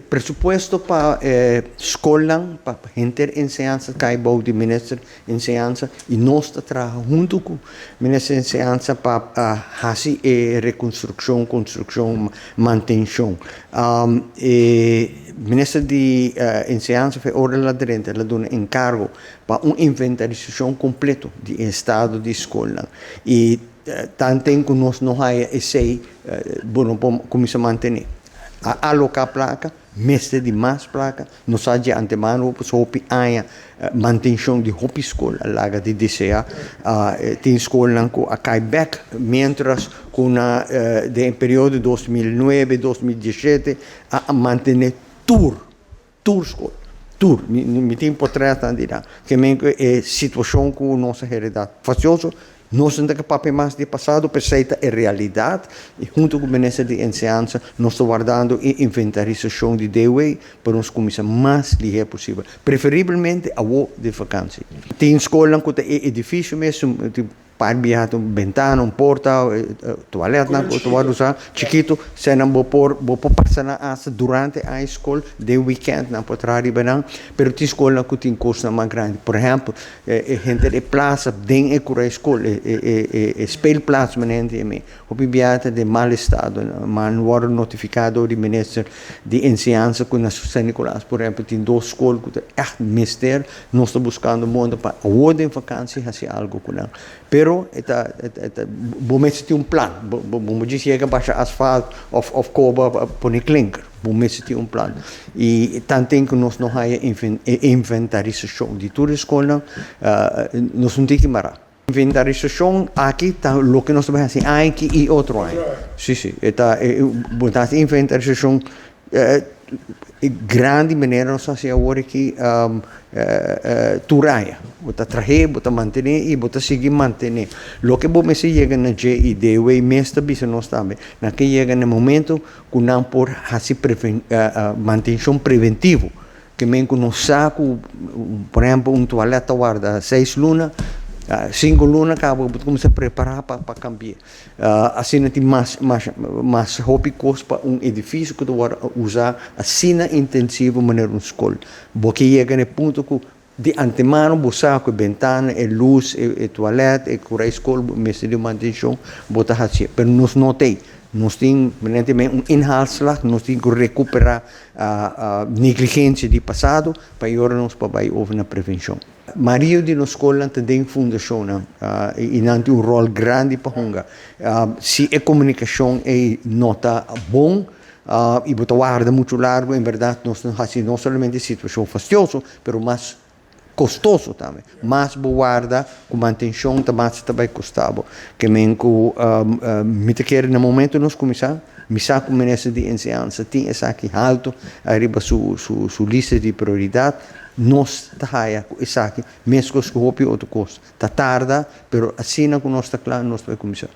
presupuesto para Scolnan, para gente de enseñanza, que hay de Minister di Enseñansa, y nós trabalhamos junto com o Minister di Enseñansa para fazer reconstrução, construção, mantencion. Minister di Enseñanza foi ora lá Durante, ela deu encargo para inventarisacion completo do estado de Scolnan. E tanto que nós não sei, como se manter. Alocar placa, mester de mais placa, nós há de antemano, sopi aia mantenção de hopi escola, laga de DCA, tem escola com a Quebec, mientras com de período 2009-2017 a manter tour escola. Me tem por trás que é situação com nossa realidade facioso. Nós não temos papel mais de passado, perceita é realidade, e junto com o Minister di Enseñansa, nós estamos guardando a inventarisação de DWA para nós começar mais ligeiro possível, preferivelmente a de vacância. Tem escola que é edifício mesmo, para viajar ventana, porta, toalete, usar chiquito, se não vou passar na asa durante a escola, de weekend, não pode arribar não, mas tem escola que tem custo mais grande. Por exemplo, gente de praça, dentro da escola, speelplaats, op viajar de mal estado, mas não foram notificados do Minister di Enseñansa com a São Nicolás, por exemplo, tem duas escolas que é mester, nós estamos buscando mundo para a de vacância, fazer algo com ela. Pero vamos ter plano, vamos dizer que baixa asfalto of coba põe clinker, vamos ter plano. E tanto que nós não temos inventarisação de toda a escola, nós não temos que parar. Inventarisação aqui está o que nós vamos fazer aqui e outro ano. Sim, está botar inventarisação grande maneira nós fazemos agora aqui turaia, bota trazer, bota manter e bota seguir manter. Lo que vamos chega na GID, o mester bisa nós também, na que chega no momento que não por fazer manutenção preventivo, que mesmo que nós saco, por exemplo, toalete guarda 6 lunas, 5 lunas acaba começar a preparar para cambiar. Assim tem mais rópicos para edifício que tu vai usar asina intensivo maneira escola. Porque chega no ponto que de antemano buscar com ventana, luz, toalete, cura escola, mesa de manutenção, botar assim. Mas nós não tem. Nós temos inhaalslag, nós temos que recuperar a negligência do passado para agora nós para over na prevenção. Maria de nossa escola tem fundação e não tem rol grande para hunga. Se a comunicação é nota bom e botar guarda muito largo, em verdade nós não somente situação fastidiosa, mas mais custoso também, mas guarda com manutenção também custava. Que me quer no momento nós começar, com o Minister di Enseñansa tem essa aqui alto, arriba sua lista de prioridade, nós trabalhamos com essa aqui, mesmo com outro custo. Está tarde, mas assim que nós está claro, nós vamos começar.